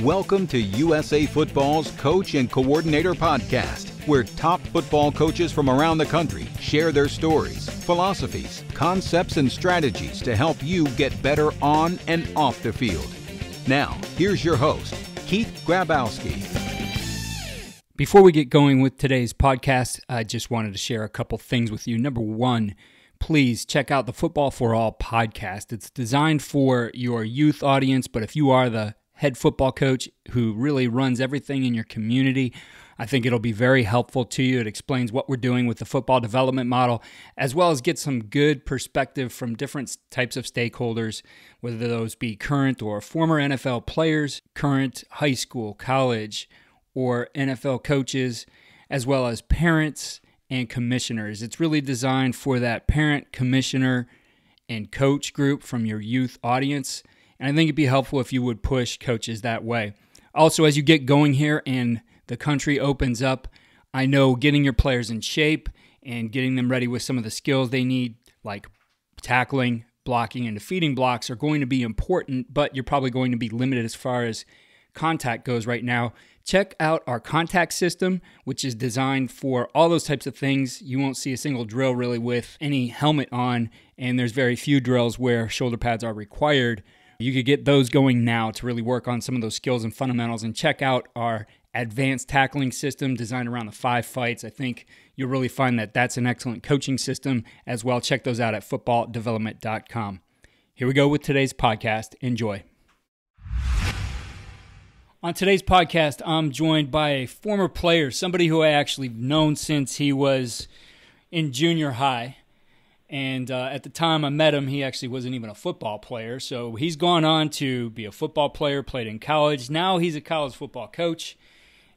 Welcome to USA Football's Coach and Coordinator Podcast, where top football coaches from around the country share their stories, philosophies, concepts, and strategies to help you get better on and off the field. Now, here's your host, Keith Grabowski. Before we get going with today's podcast, I just wanted to share a couple things with you. Number one, please check out the Football for All podcast. It's designed for your youth audience, but if you are the head football coach who really runs everything in your community, I think it'll be very helpful to you. It explains what we're doing with the football development model, as well as get some good perspective from different types of stakeholders, whether those be current or former NFL players, current high school, college, or NFL coaches, as well as parents and commissioners. It's really designed for that parent, commissioner, and coach group from your youth audience. And I think it'd be helpful if you would push coaches that way. Also, as you get going here and the country opens up, I know getting your players in shape and getting them ready with some of the skills they need, like tackling, blocking, and defeating blocks, are going to be important, but you're probably going to be limited as far as contact goes right now. Check out our contact system, which is designed for all those types of things. You won't see a single drill really with any helmet on, and there's very few drills where shoulder pads are required. You could get those going now to really work on some of those skills and fundamentals, and check out our advanced tackling system designed around the 5 fights. I think you'll really find that that's an excellent coaching system as well. Check those out at footballdevelopment.com. Here we go with today's podcast. Enjoy. On today's podcast, I'm joined by a former player, somebody who I actually known since he was in junior high. And at the time I met him, he actually wasn't even a football player. So he's gone on to be a football player, played in college. Now he's a college football coach.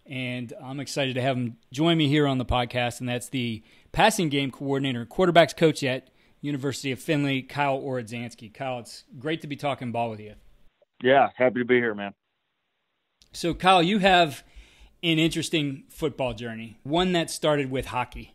And I'm excited to have him join me here on the podcast. And that's the passing game coordinator and quarterbacks coach at University of Findlay, Kyle Ohradzansky. Kyle, it's great to be talking ball with you. Yeah, happy to be here, man. So, Kyle, you have an interesting football journey, one that started with hockey.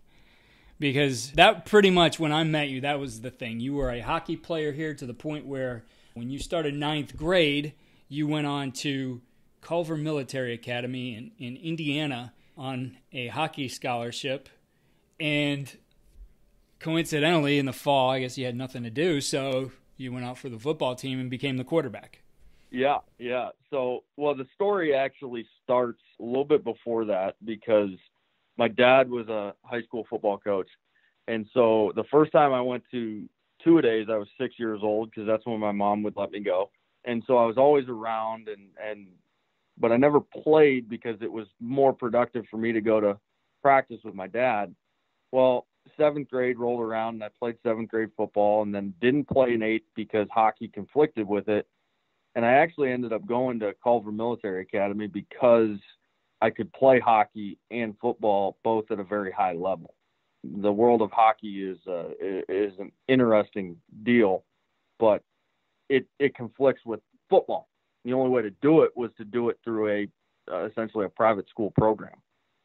Because that pretty much, when I met you, that was the thing. You were a hockey player here to the point where when you started 9th grade, you went on to Culver Military Academy in Indiana on a hockey scholarship. And coincidentally, in the fall, I guess you had nothing to do, so you went out for the football team and became the quarterback. Yeah. So, the story actually starts a little bit before that because my dad was a high school football coach. And so the first time I went to two-a-days, I was 6 years old because that's when my mom would let me go. And so I was always around, but I never played because it was more productive for me to go to practice with my dad. Well, 7th grade rolled around and I played 7th grade football and then didn't play in 8th because hockey conflicted with it. And I actually ended up going to Culver Military Academy because I could play hockey and football both at a very high level. The world of hockey is an interesting deal, but it conflicts with football. The only way to do it was to do it through essentially a private school program.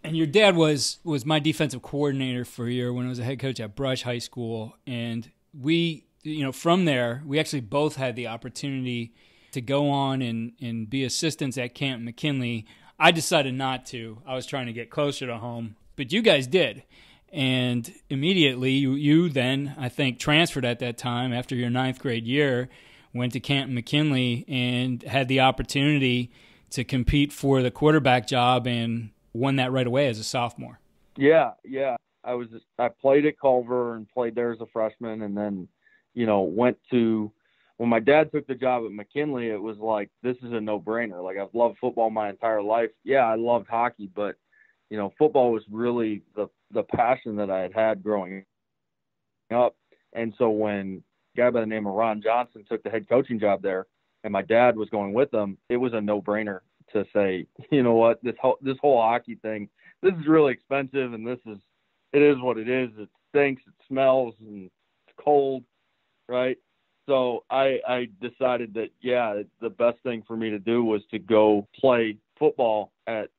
And your dad was my defensive coordinator for a year when I was a head coach at Brush High School. And we, from there, we actually both had the opportunity to go on and be assistants at Camp McKinley. I decided not to. I was trying to get closer to home, but you guys did. And immediately you then, I think, transferred at that time after your 9th grade year, went to Camp McKinley and had the opportunity to compete for the quarterback job and won that right away as a sophomore. Yeah. I played at Culver and played there as a freshman, and then, went to – when my dad took the job at McKinley, it was like, this is a no-brainer. Like, I've loved football my entire life. Yeah, I loved hockey, but, football was really the passion that I had growing up. And so when a guy by the name of Ron Johnson took the head coaching job there and my dad was going with him, it was a no-brainer to say, you know what, this whole hockey thing, this is really expensive, and it is what it is. It stinks, it smells, and it's cold, right? So I decided that, the best thing for me to do was to go play football at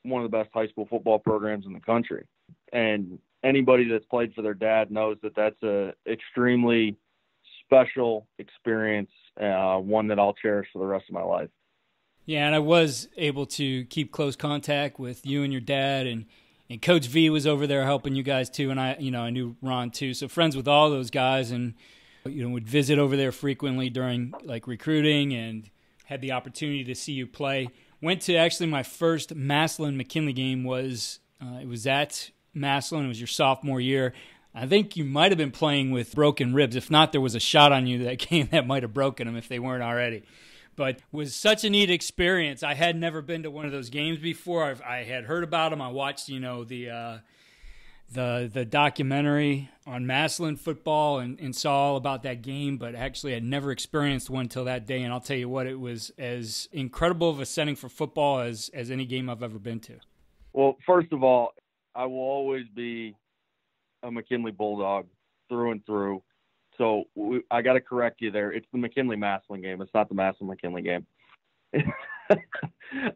one of the best high school football programs in the country. And anybody that's played for their dad knows that that's a extremely special experience, one that I'll cherish for the rest of my life. Yeah, and I was able to keep close contact with you and your dad, and Coach V was over there helping you guys too, and I knew Ron too, so friends with all those guys, and would visit over there frequently during like recruiting, and had the opportunity to see you play. Went to actually my first Massillon-McKinley game was it was at Massillon. It was your sophomore year. I think you might have been playing with broken ribs. If not, there was a shot on you that game that might have broken them if they weren't already. But it was such a neat experience. I had never been to one of those games before. I had heard about them. I watched, the documentary on Massillon football and saw all about that game, but actually had never experienced one until that day. And I'll tell you what, it was as incredible of a setting for football as any game I've ever been to. Well, first of all, I will always be a McKinley Bulldog through and through. So I got to correct you there. It's the McKinley-Massillon game. It's not the Massillon-McKinley game.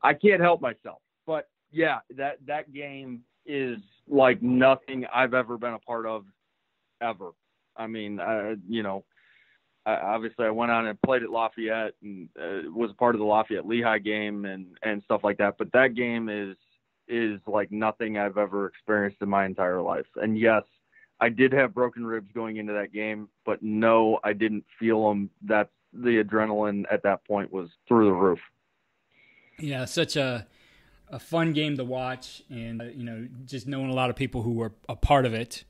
I can't help myself. But, yeah, that game is like nothing I've ever been a part of ever. I mean, obviously I went on and played at Lafayette and was a part of the Lafayette-Lehigh game and stuff like that. But that game is like nothing I've ever experienced in my entire life. And, yes, I did have broken ribs going into that game, but no, I didn't feel them. That's the adrenaline at that point was through the roof. Yeah, such a fun game to watch, and just knowing a lot of people who were a part of it.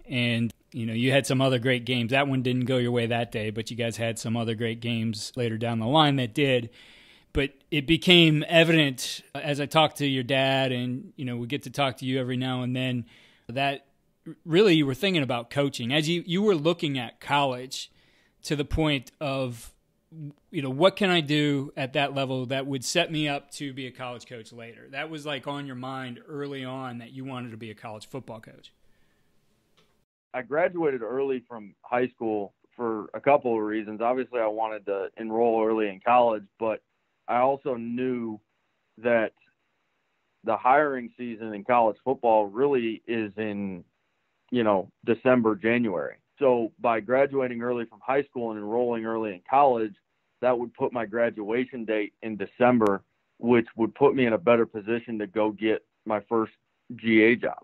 And you had some other great games. That one didn't go your way that day, but you guys had some other great games later down the line that did. But it became evident as I talked to your dad, and we get to talk to you every now and then, that really you were thinking about coaching as you were looking at college, to the point of, what can I do at that level that would set me up to be a college coach later? That was like on your mind early on, that you wanted to be a college football coach. I graduated early from high school for a couple of reasons. Obviously, I wanted to enroll early in college, but I also knew that the hiring season in college football really is in December, January. So by graduating early from high school and enrolling early in college, that would put my graduation date in December, which would put me in a better position to go get my first GA job.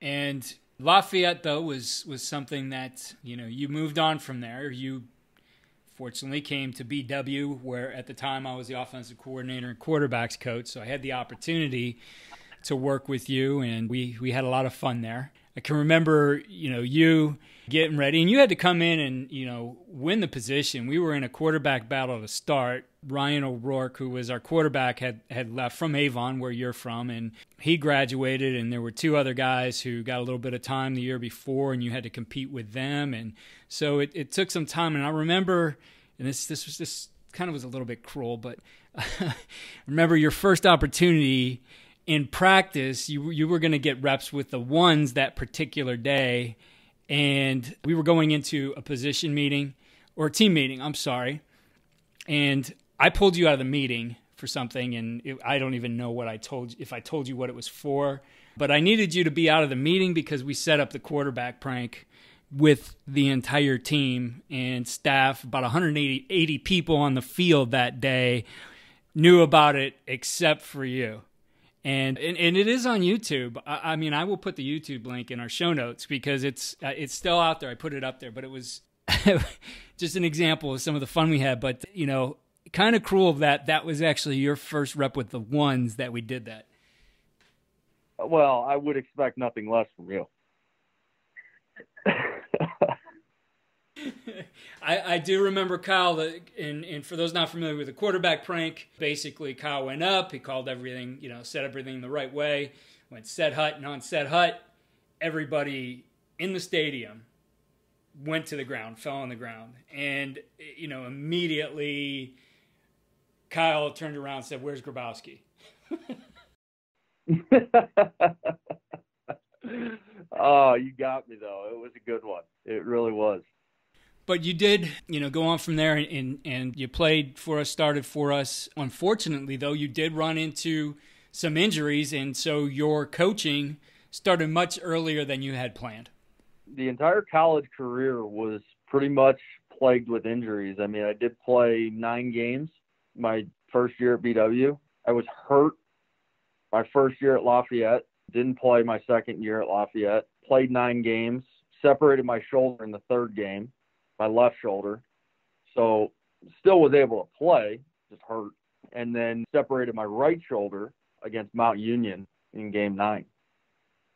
And Lafayette, though, was something that, you moved on from there. You fortunately came to BW, where at the time I was the offensive coordinator and quarterbacks coach. So I had the opportunity to work with you, and we had a lot of fun there. I can remember, you getting ready, and you had to come in and, win the position. We were in a quarterback battle to start. Ryan O'Rourke, who was our quarterback, had left from Avon, where you're from, and he graduated, and there were two other guys who got a little bit of time the year before, and you had to compete with them. And so it took some time. And I remember, and this kind of was a little bit cruel, but I remember your first opportunity in practice, you were going to get reps with the ones that particular day, and we were going into a position meeting, or a team meeting, I'm sorry, and I pulled you out of the meeting for something, and I don't even know what if I told you what it was for, but I needed you to be out of the meeting because we set up the quarterback prank with the entire team and staff. About 180 people on the field that day knew about it except for you. And it is on YouTube. I mean, I will put the YouTube link in our show notes because it's still out there. I put it up there, but it was just an example of some of the fun we had. But, kind of cruel that was actually your first rep with the ones that we did that. Well, I would expect nothing less from you. I do remember Kyle, and for those not familiar with the quarterback prank, basically Kyle went up, he called everything, set everything the right way, went set hut, and on set hut, everybody in the stadium went to the ground, fell on the ground, and, immediately Kyle turned around and said, "Where's Grabowski?" Oh, you got me, though. It was a good one. It really was. But you did, go on from there, and you played for us, started for us. Unfortunately, though, you did run into some injuries, and so your coaching started much earlier than you had planned. The entire college career was pretty much plagued with injuries. I mean, I did play 9 games my first year at BW. I was hurt my first year at Lafayette, didn't play my second year at Lafayette, played 9 games, separated my shoulder in the third game, my left shoulder. So still was able to play, just hurt. And then separated my right shoulder against Mount Union in game 9.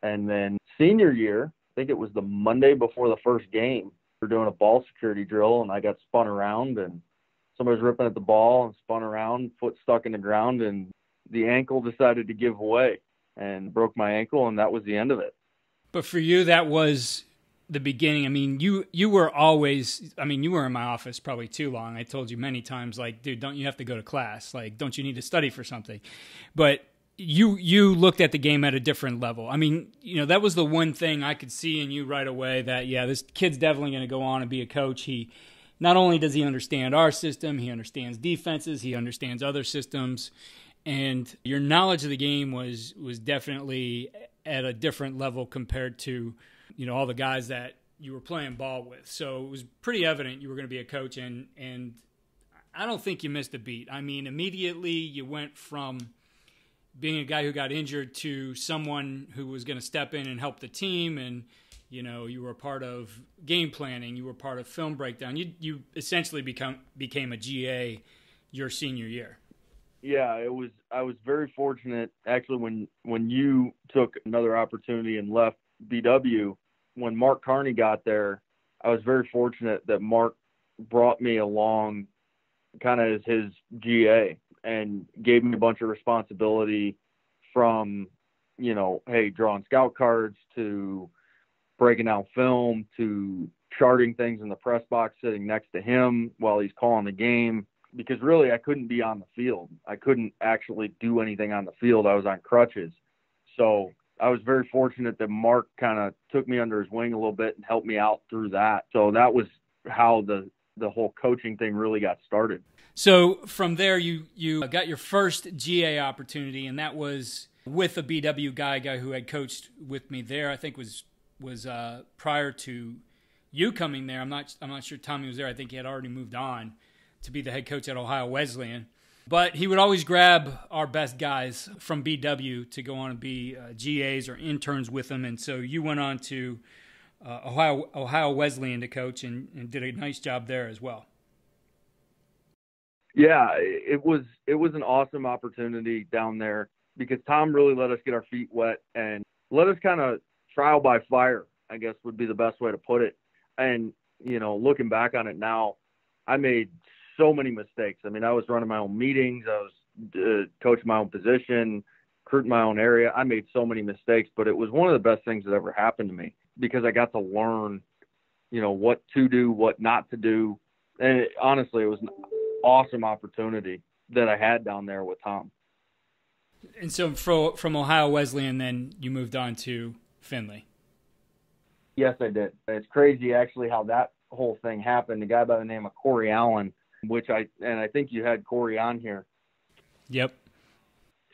And then senior year, I think it was the Monday before the first game, we were doing a ball security drill, and I got spun around, and somebody was ripping at the ball and spun around, foot stuck in the ground, and the ankle decided to give way and broke my ankle, and that was the end of it. But for you, that was the beginning. I mean, you were always, I mean, you were in my office probably too long. I told you many times, like, dude, don't you have to go to class? Like, don't you need to study for something? But you looked at the game at a different level. I mean, you know, that was the one thing I could see in you right away that, yeah, this kid's definitely going to go on and be a coach. He not only does he understand our system, he understands defenses, he understands other systems, and your knowledge of the game was definitely at a different level compared to, you know, all the guys that you were playing ball with. So it was pretty evident you were going to be a coach, and I don't think you missed a beat. I mean, immediately you went from being a guy who got injured to someone who was going to step in and help the team, and, you know, you were part of game planning, you were part of film breakdown. You essentially became a GA your senior year. Yeah, I was very fortunate, actually, when you took another opportunity and left BW. When Mark Carney got there, I was very fortunate that Mark brought me along kind of as his GA and gave me a bunch of responsibility from, you know, hey, drawing scout cards to breaking out film to charting things in the press box, sitting next to him while he's calling the game. Because really I couldn't be on the field. I couldn't actually do anything on the field. I was on crutches. So I was very fortunate that Mark kind of took me under his wing a little bit and helped me out through that. So that was how the whole coaching thing really got started. So from there, you got your first GA opportunity, and that was with a BW guy who had coached with me there. I think was prior to you coming there. I'm not sure Tommy was there. I think he had already moved on to be the head coach at Ohio Wesleyan. But he would always grab our best guys from BW to go on and be GAs or interns with him. And so you went on to Ohio Wesleyan to coach and did a nice job there as well. Yeah, it was an awesome opportunity down there because Tom really let us get our feet wet and let us kind of trial by fire, I guess would be the best way to put it. And, you know, looking back on it now, I made so many mistakes. I mean, I was running my own meetings. I was coaching my own position, recruiting my own area. I made so many mistakes, but it was one of the best things that ever happened to me because I got to learn, you know, what to do, what not to do. And honestly, it was an awesome opportunity that I had down there with Tom. And so from Ohio Wesleyan, then you moved on to Findlay. Yes, I did. It's crazy actually how that whole thing happened. A guy by the name of Corey Allen, I think you had Corey on here. Yep.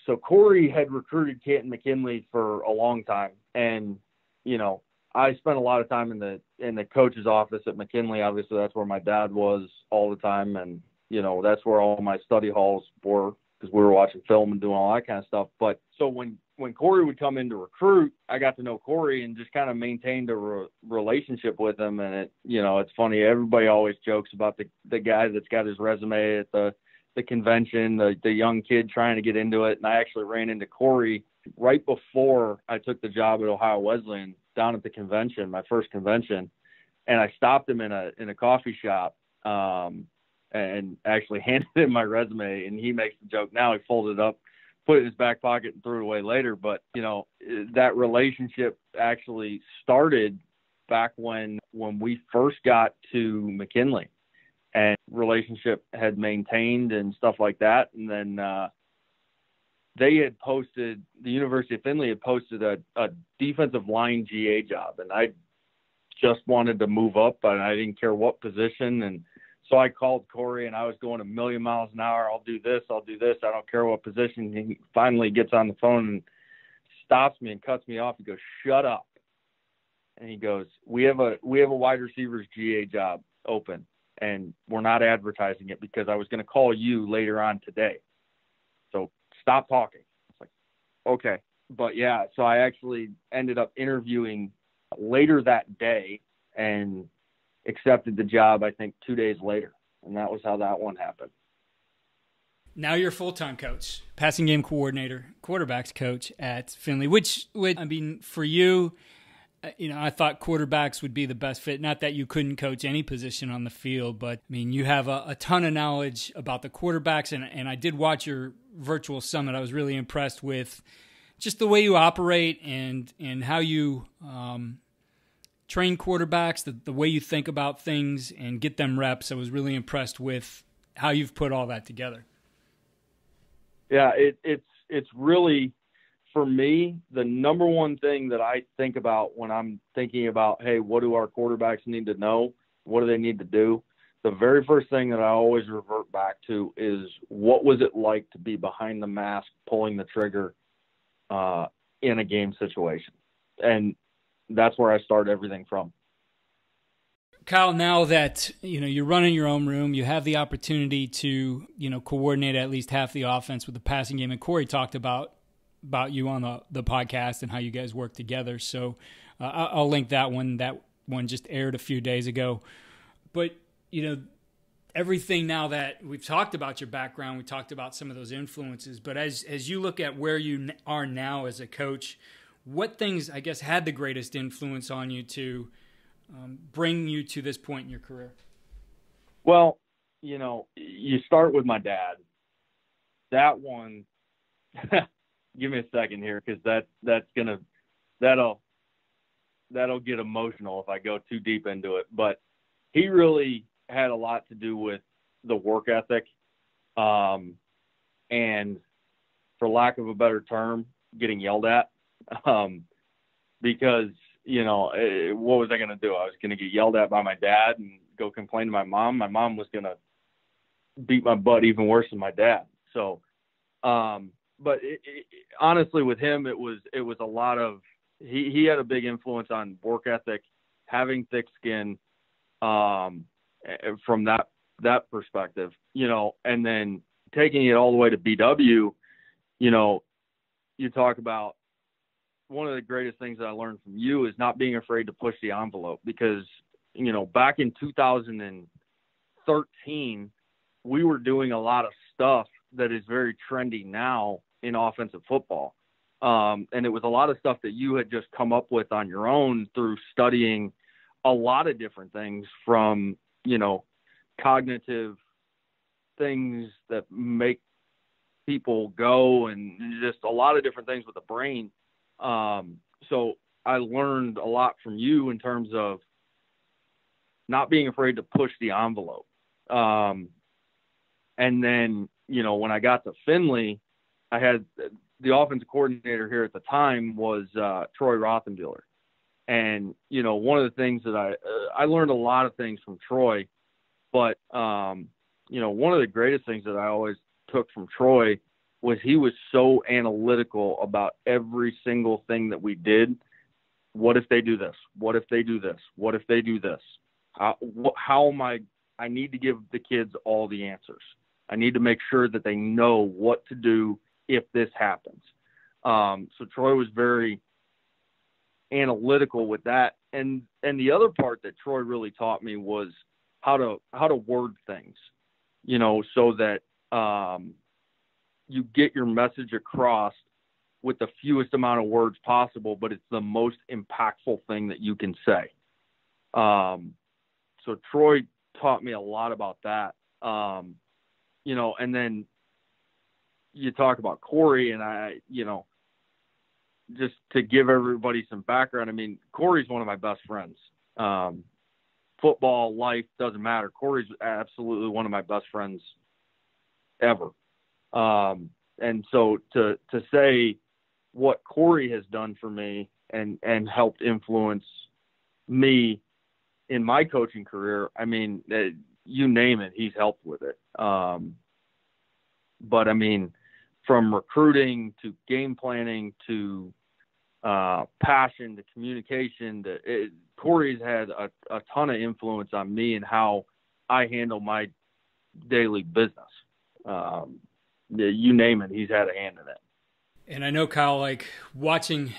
So Corey had recruited Canton McKinley for a long time. And, you know, I spent a lot of time in the coach's office at McKinley. Obviously that's where my dad was all the time. And, you know, that's where all my study halls were because we were watching film and doing all that kind of stuff. But so when Corey would come in to recruit, I got to know Corey and just kind of maintained a relationship with him. And it, you know, it's funny. Everybody always jokes about the guy that's got his resume at the convention, the young kid trying to get into it. And I actually ran into Corey right before I took the job at Ohio Wesleyan down at the convention, my first convention. And I stopped him in a coffee shop and actually handed him my resume. And he makes the joke now. He folded it up, put it in his back pocket and threw it away later. But, you know, that relationship actually started back when we first got to McKinley, and relationship had maintained and stuff like that. And then they had posted, the University of Findlay had posted a defensive line GA job. And I just wanted to move up, and I didn't care what position. And so I called Corey, and I was going a million miles an hour. I'll do this. I don't care what position. He finally gets on the phone and stops me and cuts me off. He goes, "Shut up." And he goes, we have a wide receivers GA job open, and we're not advertising it because I was going to call you later on today. stop talking. It's like, okay. But yeah, so I actually ended up interviewing later that day and accepted the job, I think 2 days later. And that was how that one happened. Now you're a full-time coach, passing game coordinator, quarterbacks coach at Findlay, which I mean, for you, I thought quarterbacks would be the best fit. Not that you couldn't coach any position on the field, but I mean, you have a ton of knowledge about the quarterbacks. And I did watch your virtual summit. I was really impressed with just the way you operate and how you train quarterbacks, the way you think about things and get them reps. I was really impressed with how you've put all that together. Yeah, it's really, for me, the number one thing that I think about when I'm thinking about, hey, what do our quarterbacks need to know? What do they need to do? The very first thing that I always revert back to is, what was it like to be behind the mask, pulling the trigger in a game situation? And that's where I start everything from. Kyle, now that you're running your own room, you have the opportunity to coordinate at least half the offense with the passing game. And Corey talked about you on the podcast and how you guys work together. So I'll link that one. That one just aired a few days ago. But everything now that we've talked about your background, we talked about some of those influences. But as you look at where you are now as a coach, what things, I guess, had the greatest influence on you to bring you to this point in your career? Well, you start with my dad. That one, give me a second here, because that'll get emotional if I go too deep into it. But he really had a lot to do with the work ethic, and for lack of a better term, getting yelled at, because what was I going to do? I was going to get yelled at by my dad and go complain to my mom. My mom was going to beat my butt even worse than my dad. So, but honestly, with him, it was a lot of, he had a big influence on work ethic, having thick skin, from that perspective, and then taking it all the way to BW, you talk about, one of the greatest things that I learned from you is not being afraid to push the envelope, because, back in 2013, we were doing a lot of stuff that is very trendy now in offensive football. And it was a lot of stuff that you had just come up with on your own through studying a lot of different things, from, cognitive things that make people go, and just a lot of different things with the brain. So I learned a lot from you in terms of not being afraid to push the envelope. And then, when I got to Findlay, I had the offensive coordinator here at the time was Troy Rothenbuehler. And, one of the things that I learned a lot of things from Troy, but, one of the greatest things that I always took from Troy was he was so analytical about every single thing that we did. What if they do this? What if they do this? What if they do this? How am I need to give the kids all the answers. I need to make sure that they know what to do if this happens. So Troy was very analytical with that. And the other part that Troy really taught me was how to word things, so that, you get your message across with the fewest amount of words possible, but it's the most impactful thing that you can say. So Troy taught me a lot about that. And then you talk about Corey, and I, just to give everybody some background, I mean, Corey's one of my best friends. Football, life, doesn't matter. Corey's absolutely one of my best friends ever. And so to say what Corey has done for me and helped influence me in my coaching career, I mean, you name it, he's helped with it. But I mean, from recruiting to game planning to passion to communication, Corey's had a ton of influence on me and how I handle my daily business. you name it, he's had a hand in it. And I know, Kyle, like watching,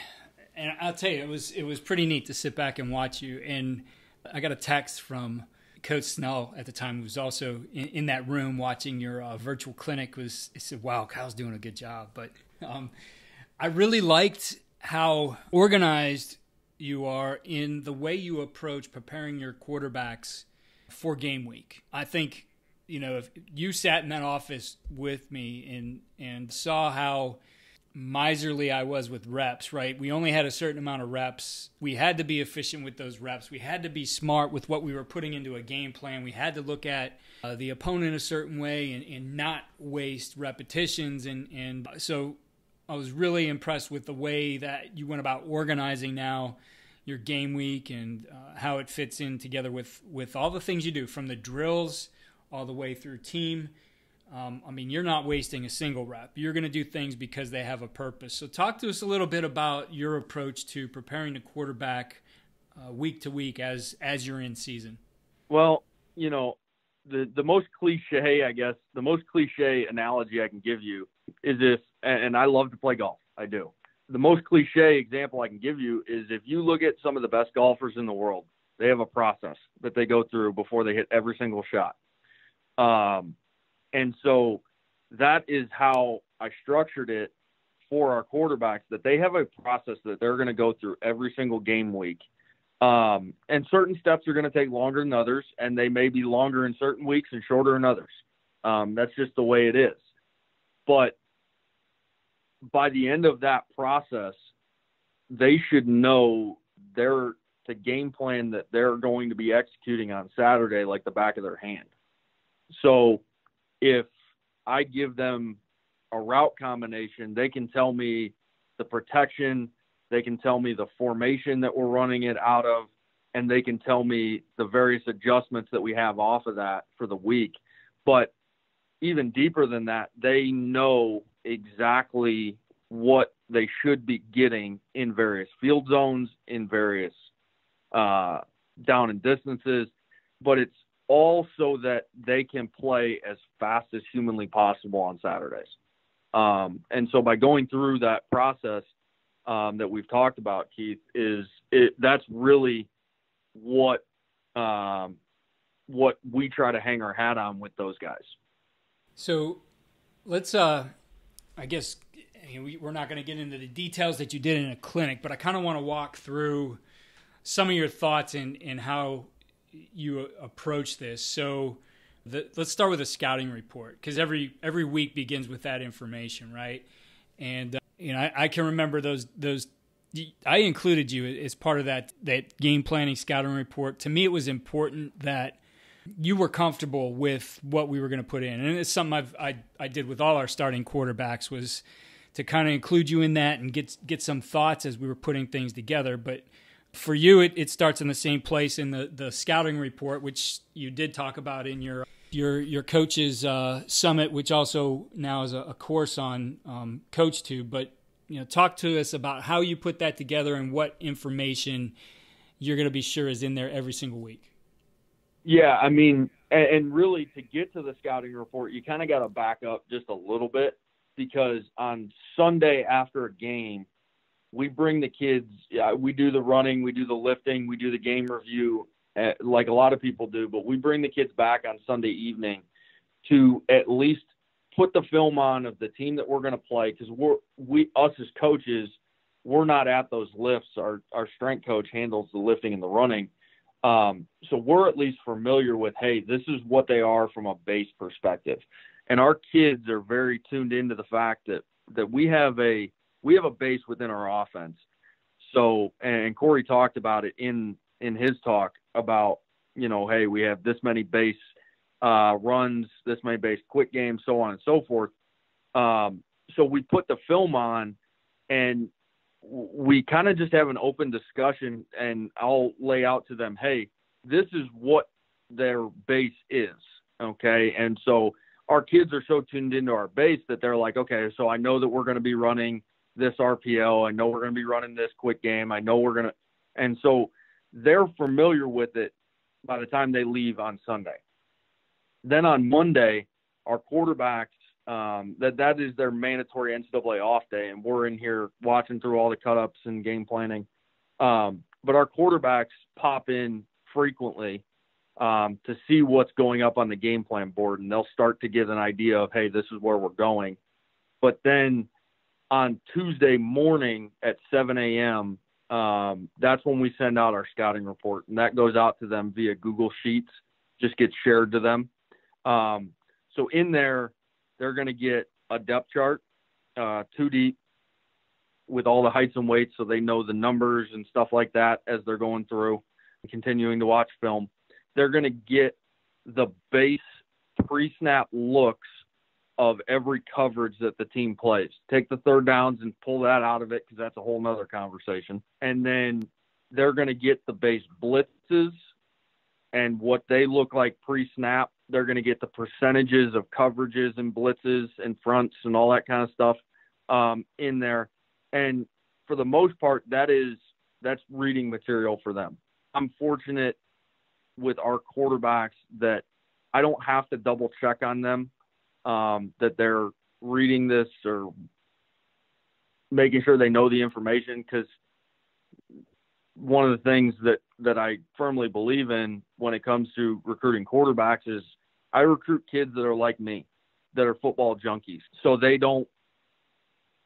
and I'll tell you, it was pretty neat to sit back and watch you. And I got a text from Coach Snell at the time, who was also in that room watching your virtual clinic. He said, "Wow, Kyle's doing a good job." But I really liked how organized you are in the way you approach preparing your quarterbacks for game week. I think, if you sat in that office with me and saw how miserly I was with reps, right? We only had a certain amount of reps. We had to be efficient with those reps. We had to be smart with what we were putting into a game plan. We had to look at the opponent a certain way and not waste repetitions. And so I was really impressed with the way that you went about organizing now your game week and how it fits in together with all the things you do, from the drills all the way through team. You're not wasting a single rep. You're going to do things because they have a purpose. So talk to us a little bit about your approach to preparing the quarterback week to week as you're in season. Well, the most cliche, I guess, the most cliche analogy I can give you is and I love to play golf. I do. The most cliche example I can give you is if you look at some of the best golfers in the world, they have a process that they go through before they hit every single shot. And so that is how I structured it for our quarterbacks, that they have a process that they're going to go through every single game week. And certain steps are going to take longer than others, and they may be longer in certain weeks and shorter in others. That's just the way it is. But by the end of that process, they should know the game plan that they're going to be executing on Saturday like the back of their hand. So if I give them a route combination, they can tell me the protection, they can tell me the formation that we're running it out of, and they can tell me the various adjustments that we have off of that for the week. But even deeper than that, they know exactly what they should be getting in various field zones, in various down and distances, but it's all so that they can play as fast as humanly possible on Saturdays. And so by going through that process that we've talked about, Keith, that's really what we try to hang our hat on with those guys. So let's, I guess, we're not going to get into the details that you did in a clinic, but I kind of want to walk through some of your thoughts in how you approach this. So let's start with a scouting report, because every week begins with that information, right? And I can remember those. I included you as part of that game planning scouting report. To me, it was important that you were comfortable with what we were going to put in, and it's something I did with all our starting quarterbacks, was to kind of include you in that and get some thoughts as we were putting things together. But for you, it starts in the same place in the scouting report, which you did talk about in your coach's summit, which also now is a course on CoachTube. But talk to us about how you put that together and what information you're going to be sure is in there every single week. Yeah, and really to get to the scouting report, you kind of got to back up just a little bit, because on Sunday after a game, we bring the kids, we do the running, we do the lifting, we do the game review, like a lot of people do, but we bring the kids back on Sunday evening to at least put the film on of the team that we're going to play, because us as coaches, we're not at those lifts. Our strength coach handles the lifting and the running. So we're at least familiar with, hey, this is what they are from a base perspective. And our kids are very tuned into the fact that we have a base within our offense. So, and Corey talked about it in his talk about, hey, we have this many base runs, this many base quick games, so on and so forth. So we put the film on, and we kind of just have an open discussion, and I'll lay out to them, hey, this is what their base is. Okay. And so our kids are so tuned into our base that they're like, okay, so I know that we're going to be running this RPO. I know we're going to be running this quick game. I know we're going to, and so they're familiar with it by the time they leave on Sunday. Then on Monday, our quarterbacks That is their mandatory NCAA off day, and we're in here watching through all the cut-ups and game planning. But our quarterbacks pop in frequently to see what's going up on the game plan board, and they'll start to get an idea of, hey, this is where we're going. But then on Tuesday morning at 7 a.m., that's when we send out our scouting report, and that goes out to them via Google Sheets, just gets shared to them. So in there, they're going to get a depth chart, 2 deep, with all the heights and weights, so they know the numbers and stuff like that as they're going through and continuing to watch film. They're going to get the base pre-snap looks of every coverage that the team plays. Take the third downs and pull that out of it, because that's a whole nother conversation. And then they're going to get the base blitzes and what they look like pre-snap. They're going to get the percentages of coverages and blitzes and fronts and all that kind of stuff in there. And for the most part, that's reading material for them. I'm fortunate with our quarterbacks that I don't have to double check on them, that they're reading this or making sure they know the information, because one of the things that I firmly believe in when it comes to recruiting quarterbacks is I recruit kids that are like me, that are football junkies. So they don't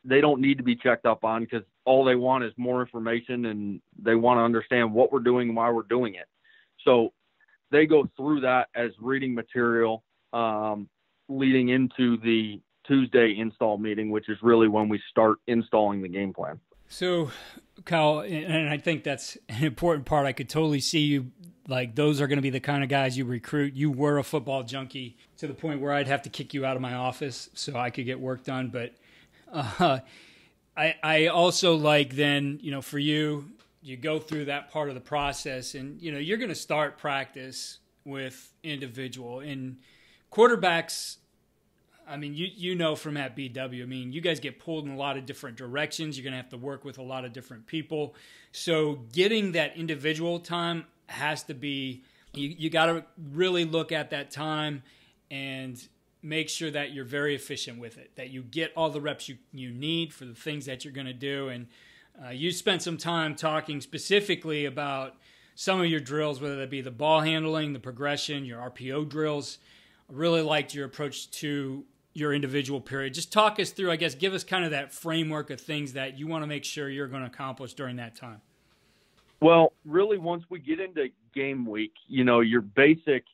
need to be checked up on, because all they want is more information, and they want to understand what we're doing and why we're doing it. So they go through that as reading material leading into the Tuesday install meeting, which is really when we start installing the game plan. So, Kyle, and I think that's an important part. I could totally see you, like, those are going to be the kind of guys you recruit. You were a football junkie to the point where I'd have to kick you out of my office so I could get work done. But I also like then, for you go through that part of the process, and, you're going to start practice with individual. And quarterbacks, I mean, from at BW, I mean, you guys get pulled in a lot of different directions. You're going to have to work with a lot of different people. So getting that individual time has to be, you got to really look at that time and make sure that you're very efficient with it, that you get all the reps you need for the things that you're going to do. And you spent some time talking specifically about some of your drills, whether that be the ball handling, the progression, your RPO drills. I really liked your approach to your individual period. Just talk us through, I guess, give us kind of that framework of things that you want to make sure you're going to accomplish during that time. Well, really, once we get into game week, your basic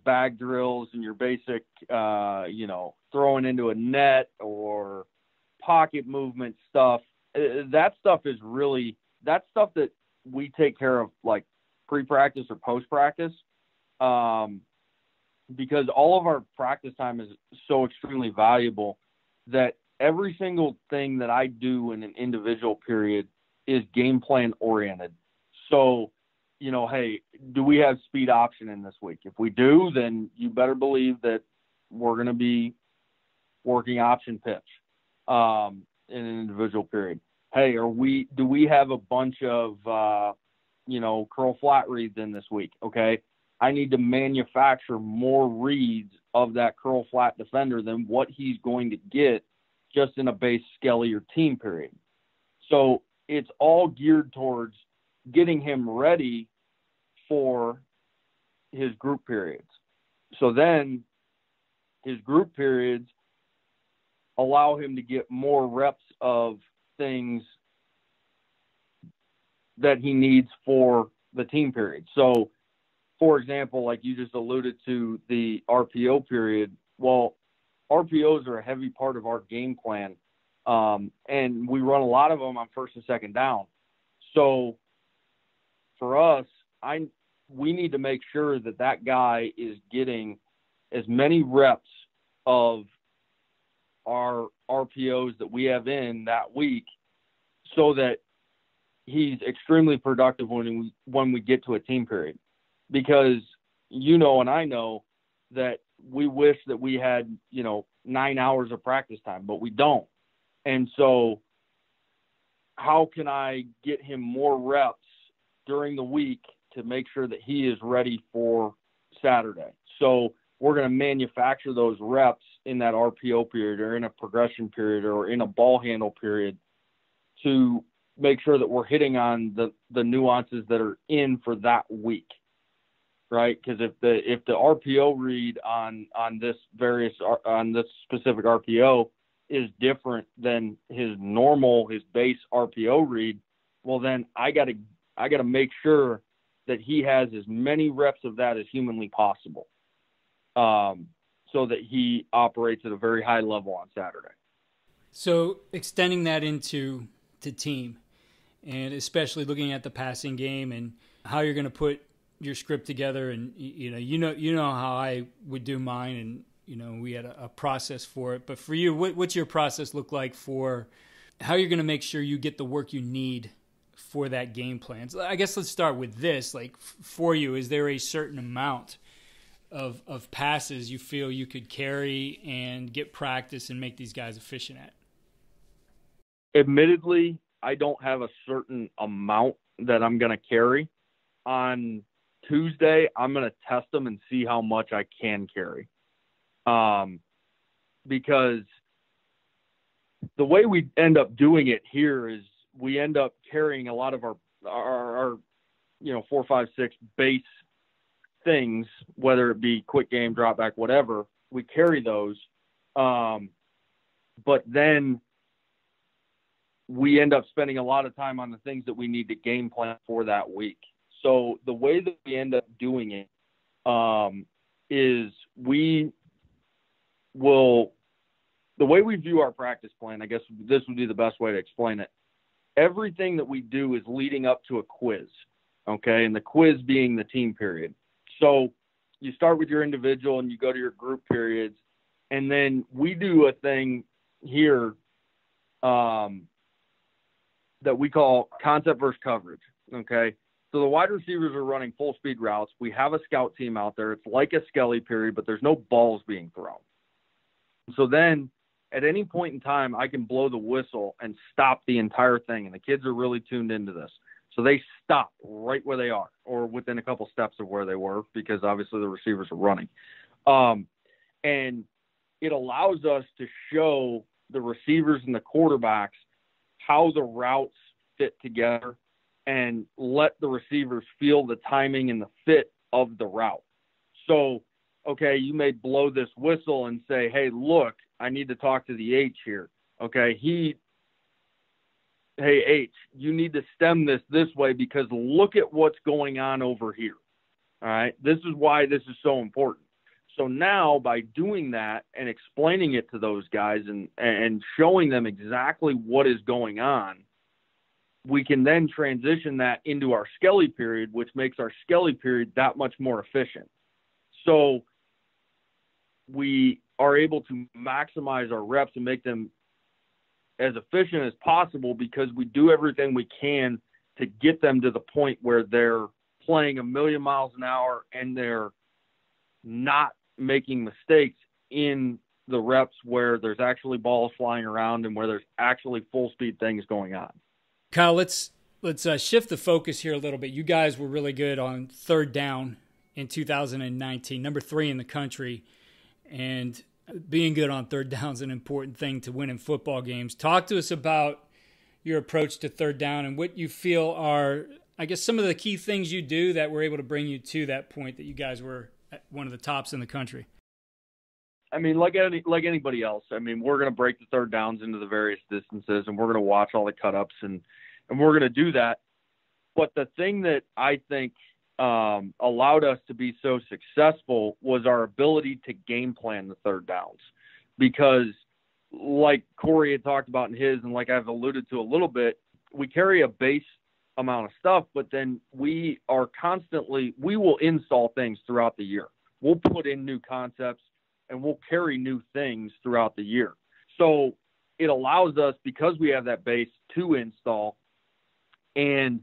bag drills and your basic, throwing into a net or pocket movement stuff, that stuff that we take care of, like pre-practice or post-practice. Because all of our practice time is so extremely valuable that every single thing that I do in an individual period is game plan oriented. So, hey, do we have speed option in this week? If we do, then you better believe that we're going to be working option pitch in an individual period. Hey, do we have a bunch of, curl flat reads in this week? Okay. I need to manufacture more reads of that curl flat defender than what he's going to get just in a base Skelly or team period. So it's all geared towards getting him ready for his group periods. So then his group periods allow him to get more reps of things that he needs for the team period. So, for example, like you just alluded to the RPO period, well, RPOs are a heavy part of our game plan, and we run a lot of them on first and second down. So for us, we need to make sure that guy is getting as many reps of our RPOs that we have in that week so that he's extremely productive when we get to a team period. Because and I know that we wish that we had, 9 hours of practice time, but we don't. And so how can I get him more reps during the week to make sure that he is ready for Saturday? So we're going to manufacture those reps in that RPO period or in a progression period or in a ball handle period to make sure that we're hitting on the nuances that are in for that week, right? Because if the RPO read on this specific RPO is different than his base RPO read, well then I gotta make sure that he has as many reps of that as humanly possible, so that he operates at a very high level on Saturday. So extending that into the team, and especially looking at the passing game and how you're going to put your script together, and you know how I would do mine, and we had a process for it. But for you, what's your process look like for how you're going to make sure you get the work you need for that game plan? So I guess let's start with this. Like, for you, is there a certain amount of passes you feel you could carry and get practice and make these guys efficient at? Admittedly, I don't have a certain amount that I'm going to carry. On Tuesday, I'm going to test them and see how much I can carry. Because the way we end up doing it here is we end up carrying a lot of our 4, 5, 6 base things, whether it be quick game, drop back, whatever. We carry those. But then we end up spending a lot of time on the things that we need to game plan for that week. So the way that we end up doing it is the way we view our practice plan, I guess this would be the best way to explain it. Everything that we do is leading up to a quiz, okay? And the quiz being the team period. So you start with your individual and you go to your group periods, and then we do a thing here that we call concept versus coverage, okay? So the wide receivers are running full speed routes. We have a scout team out there. It's like a skelly period, but there's no balls being thrown. So then at any point in time, I can blow the whistle and stop the entire thing. And the kids are really tuned into this. So they stop right where they are, or within a couple steps of where they were, because obviously the receivers are running. And it allows us to show the receivers and the quarterbacks how the routes fit together and let the receivers feel the timing and the fit of the route. So, okay, you may blow this whistle and say, hey, look, I need to talk to the H here. Okay, hey, H, you need to stem this way because look at what's going on over here. All right, this is why this is so important. So now by doing that and explaining it to those guys and showing them exactly what is going on, we can then transition that into our skelly period, which makes our skelly period that much more efficient. So we are able to maximize our reps and make them as efficient as possible because we do everything we can to get them to the point where they're playing a million miles an hour and they're not making mistakes in the reps where there's actually balls flying around and where there's actually full speed things going on. Kyle, let's shift the focus here a little bit. You guys were really good on third down in 2019, number 3 in the country, and being good on third down is an important thing to win in football games. Talk to us about your approach to third down and what you feel are, I guess, some of the key things you do that were able to bring you to that point that you guys were at one of the tops in the country. I mean, like anybody else, I mean, we're going to break the third downs into the various distances, and we're going to watch all the cut-ups, and we're going to do that. But the thing that I think allowed us to be so successful was our ability to game plan the third downs. Because like Corey had talked about in his, and like I've alluded to a little bit, we carry a base amount of stuff, but then we will install things throughout the year. We'll put in new concepts and we'll carry new things throughout the year. So it allows us, because we have that base, to install. And,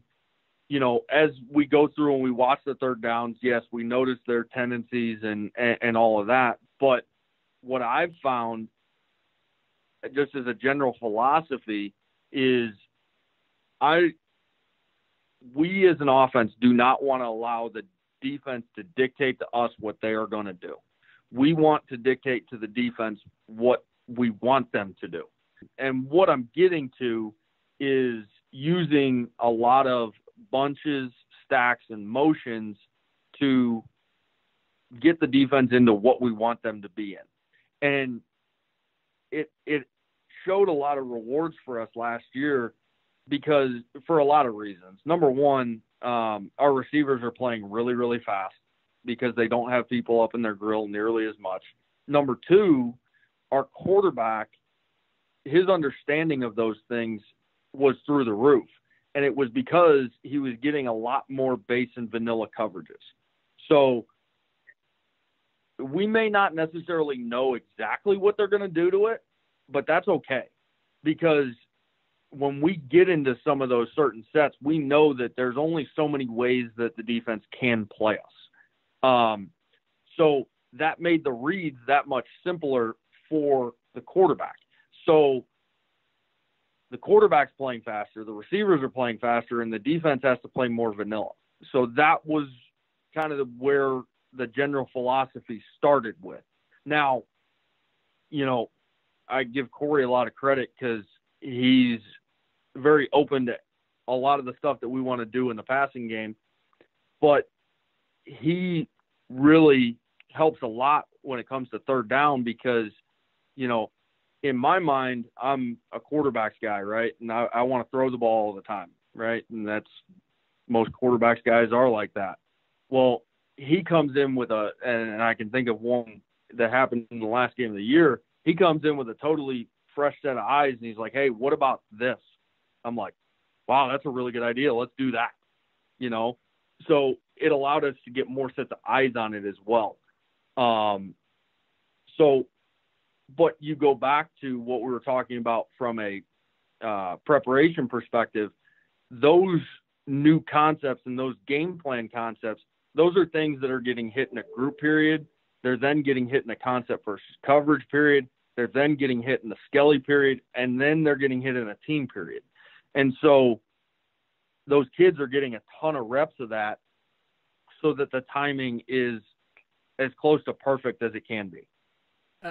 you know, as we go through and we watch the third downs, yes, we notice their tendencies and all of that. But what I've found, just as a general philosophy, is we as an offense do not want to allow the defense to dictate to us what they are going to do. We want to dictate to the defense what we want them to do. And what I'm getting to is using a lot of bunches, stacks, and motions to get the defense into what we want them to be in. And it showed a lot of rewards for us last year because for a lot of reasons. Number one, our receivers are playing really, really fast because they don't have people up in their grill nearly as much. Number two, our quarterback, his understanding of those things was through the roof. And it was because he was getting a lot more base and vanilla coverages. So we may not necessarily know exactly what they're going to do to it, but that's okay. Because when we get into some of those certain sets, we know that there's only so many ways that the defense can play us. So that made the reads that much simpler for the quarterback. So the quarterback's playing faster, the receivers are playing faster, and the defense has to play more vanilla. So that was kind of where the general philosophy started with. Now, I give Corey a lot of credit because he's very open to a lot of the stuff that we want to do in the passing game, but he really helps a lot when it comes to third down because, in my mind, I'm a quarterback's guy, right? And I want to throw the ball all the time, right? And that's most quarterbacks guys are like that. Well, he comes in with and I can think of one that happened in the last game of the year. He comes in with a totally fresh set of eyes, and he's like, hey, what about this? I'm like, wow, that's a really good idea. Let's do that, So it allowed us to get more sets of eyes on it as well. But you go back to what we were talking about from a preparation perspective, those new concepts and those game plan concepts, those are things that are getting hit in a group period. They're then getting hit in a concept versus coverage period. They're then getting hit in the Skelly period, and then they're getting hit in a team period. And so those kids are getting a ton of reps of that so that the timing is as close to perfect as it can be.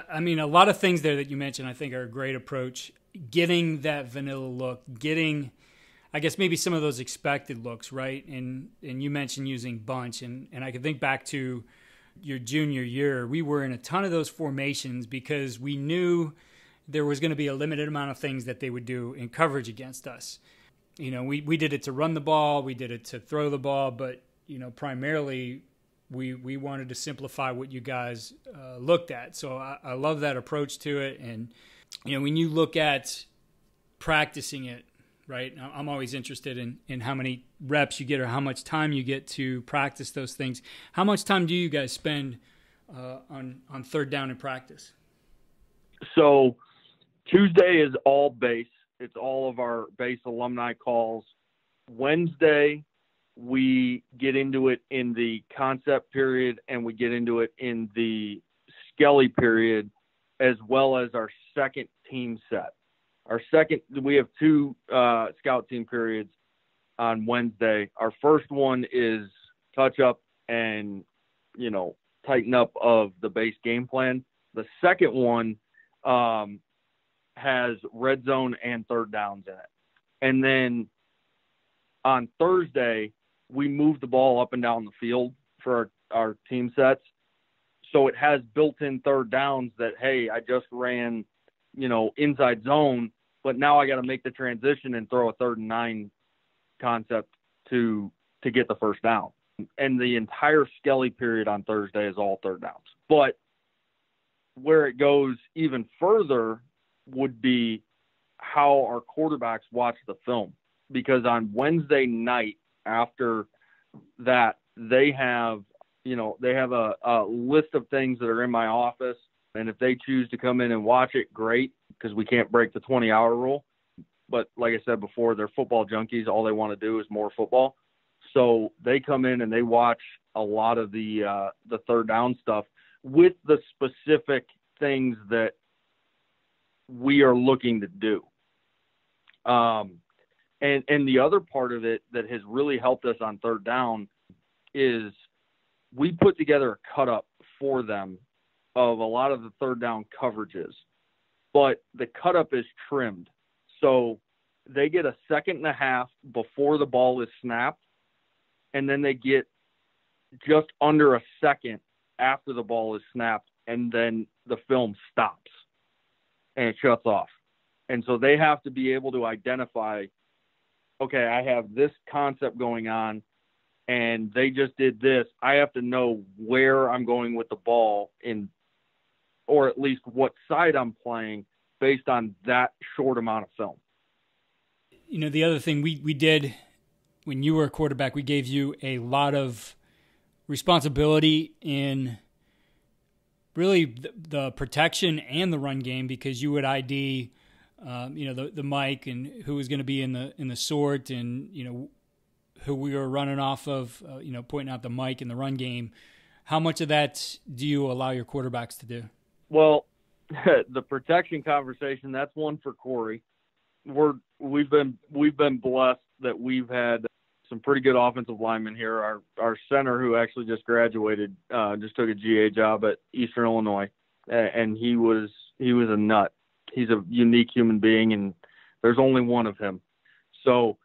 I mean, a lot of things there that you mentioned I think are a great approach. Getting that vanilla look, getting, I guess, maybe some of those expected looks, right? And you mentioned using bunch, and I can think back to your junior year. We were in a ton of those formations because we knew there was going to be a limited amount of things that they would do in coverage against us. We did it to run the ball, we did it to throw the ball, but, primarily we wanted to simplify what you guys looked at. So I love that approach to it. And, when you look at practicing it, right, I'm always interested in how many reps you get or how much time you get to practice those things. How much time do you guys spend on third down in practice? So Tuesday is all base. It's all of our base alumni calls. Wednesday, we get into it in the concept period and we get into it in the Skelly period, as well as our second team set. We have two scout team periods on Wednesday. Our first one is touch up and, tighten up of the base game plan. The second one has red zone and third downs in it. And then on Thursday, we move the ball up and down the field for our team sets. So it has built-in third downs that, hey, I just ran, inside zone, but now I got to make the transition and throw a 3rd and 9 concept to get the first down. And the entire Skelly period on Thursday is all third downs. But where it goes even further would be how our quarterbacks watch the film. Because on Wednesday night after that, they have a list of things that are in my office. And if they choose to come in and watch it, great, because we can't break the 20-hour rule. But like I said before, they're football junkies. All they want to do is more football. So they come in and they watch a lot of the third down stuff with the specific things that we are looking to do. And the other part of it that has really helped us on third down is we put together a cut up for them of a lot of the third down coverages, but the cut up is trimmed. So they get a second and a half before the ball is snapped, and then they get just under a second after the ball is snapped, and then the film stops and it shuts off. And so they have to be able to identify, okay, I have this concept going on, and they just did this. I have to know where I'm going with the ball or at least what side I'm playing based on that short amount of film. You know, the other thing we did when you were a quarterback, we gave you a lot of responsibility in really the protection and the run game, because you would ID, the mic and who was going to be in the sort, and who we were running off of, pointing out the mic in the run game. How much of that do you allow your quarterbacks to do? Well, the protection conversation, that's one for Corey. We've been blessed that we've had some pretty good offensive linemen here. Our center, who actually just graduated, just took a GA job at Eastern Illinois, and he was a nut. He's a unique human being, and there's only one of him. So,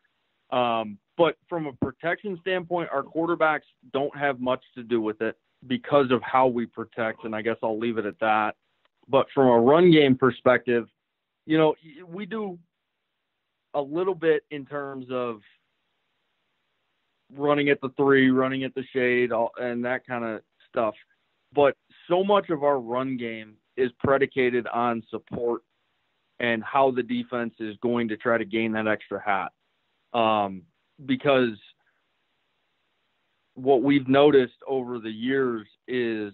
but from a protection standpoint, our quarterbacks don't have much to do with it because of how we protect, and I guess I'll leave it at that. But from a run game perspective, we do a little bit in terms of running at the 3, running at the shade, and that kind of stuff. But so much of our run game is predicated on support and how the defense is going to try to gain that extra hat. Because what we've noticed over the years is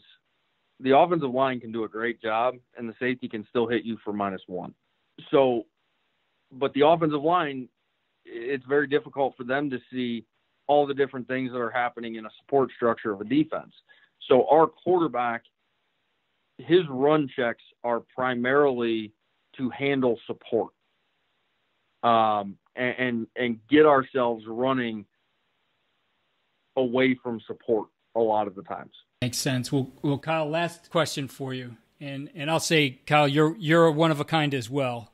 the offensive line can do a great job, and the safety can still hit you for -1. So, but the offensive line, it's very difficult for them to see all the different things that are happening in a support structure of a defense. So our quarterback, his run checks are primarily to handle support, and get ourselves running away from support a lot of the times. Makes sense. Well, Kyle, last question for you, and I'll say, Kyle, you're one of a kind as well.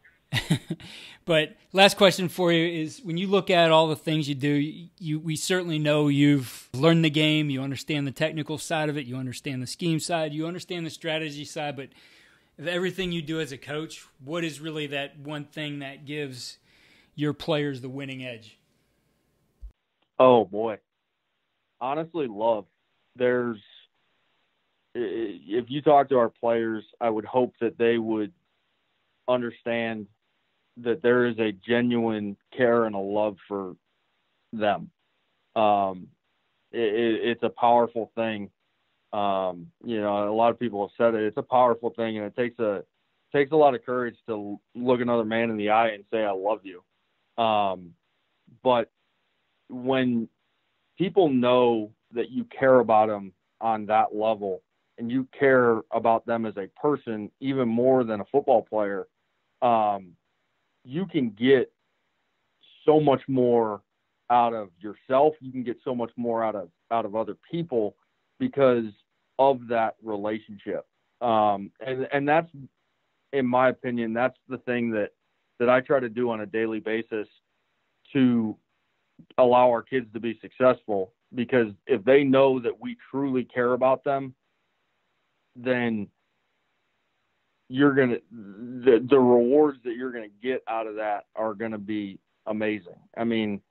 But last question for you is, when you look at all the things you do, we certainly know you've learned the game, you understand the technical side of it, you understand the scheme side, you understand the strategy side, but of everything you do as a coach, what is really that one thing that gives your players the winning edge? Oh, boy. Honestly, love. If you talk to our players, I would hope that they would understand that there is a genuine care and a love for them. It's a powerful thing. A lot of people have said it. It's a powerful thing, and it takes a lot of courage to look another man in the eye and say, "I love you." But when people know that you care about them on that level, and you care about them as a person even more than a football player, you can get so much more out of yourself. You can get so much more out of other people because of that relationship. And that's, in my opinion, that's the thing that I try to do on a daily basis to allow our kids to be successful. Because if they know that we truly care about them, then the rewards that you're going to get out of that are going to be amazing. I mean,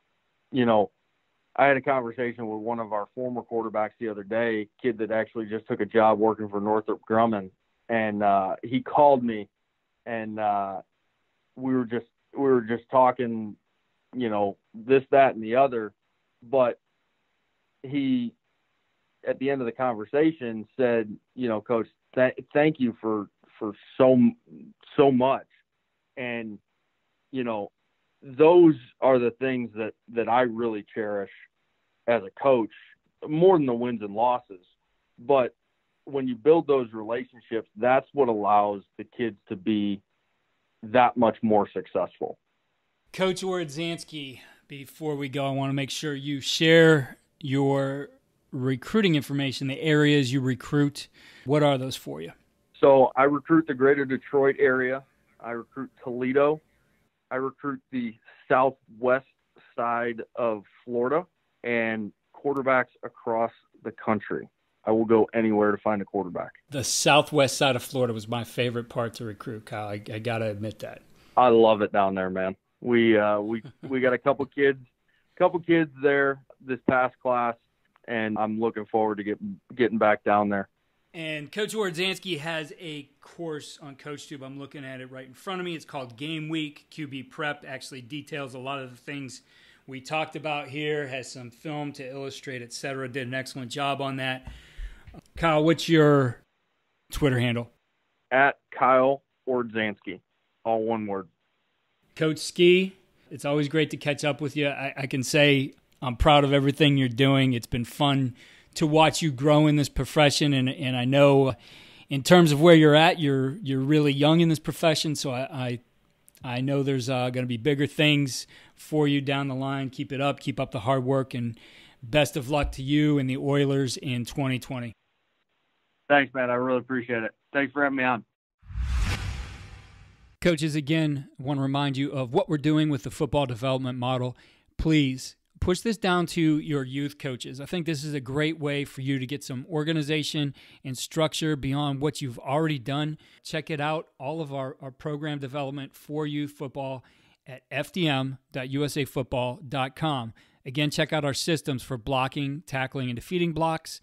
I had a conversation with one of our former quarterbacks the other day, kid that actually just took a job working for Northrop Grumman, and he called me, and we were just talking, this, that, and the other, but he, at the end of the conversation, said, "Coach, thank you for so much." And, those are the things that I really cherish as a coach, more than the wins and losses. But when you build those relationships, that's what allows the kids to be that much more successful. Coach Ohradzansky, before we go, I want to make sure you share your recruiting information, the areas you recruit. What are those for you? So I recruit the greater Detroit area. I recruit Toledo. I recruit the southwest side of Florida and quarterbacks across the country. I will go anywhere to find a quarterback. The southwest side of Florida was my favorite part to recruit, Kyle. I got to admit that. I love it down there, man. We got a couple kids there this past class, and I'm looking forward to getting back down there. And Coach Ohradzansky has a course on CoachTube. I'm looking at it right in front of me. It's called Game Week QB Prep. Actually details a lot of the things we talked about here, has some film to illustrate, etc. Did an excellent job on that. Kyle, what's your Twitter handle? At Kyle Ohradzansky, all one word. Coach Ski, it's always great to catch up with you. I can say I'm proud of everything you're doing. It's been fun to watch you grow in this profession, and I know in terms of where you're at, you're really young in this profession, so I know there's going to be bigger things for you down the line. Keep it up. Keep up the hard work, and best of luck to you and the Oilers in 2020. Thanks, man. I really appreciate it. Thanks for having me on. Coaches, again, I want to remind you of what we're doing with the football development model. Please push this down to your youth coaches. I think this is a great way for you to get some organization and structure beyond what you've already done. Check it out, all of our program development for youth football at fdm.usafootball.com. Again, check out our systems for blocking, tackling, and defeating blocks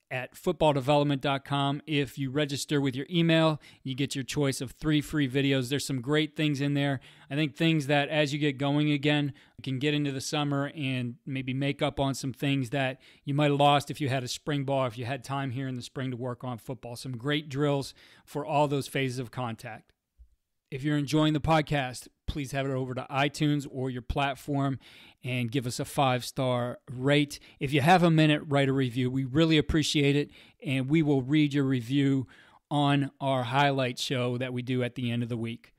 at footballdevelopment.com. If you register with your email, you get your choice of 3 free videos. There's some great things in there. I think things that as you get going again, you can get into the summer and maybe make up on some things that you might have lost if you had a spring ball, if you had time here in the spring to work on football. Some great drills for all those phases of contact. If you're enjoying the podcast, please head over to iTunes or your platform and give us a 5-star rate. If you have a minute, write a review. We really appreciate it, and we will read your review on our highlight show that we do at the end of the week.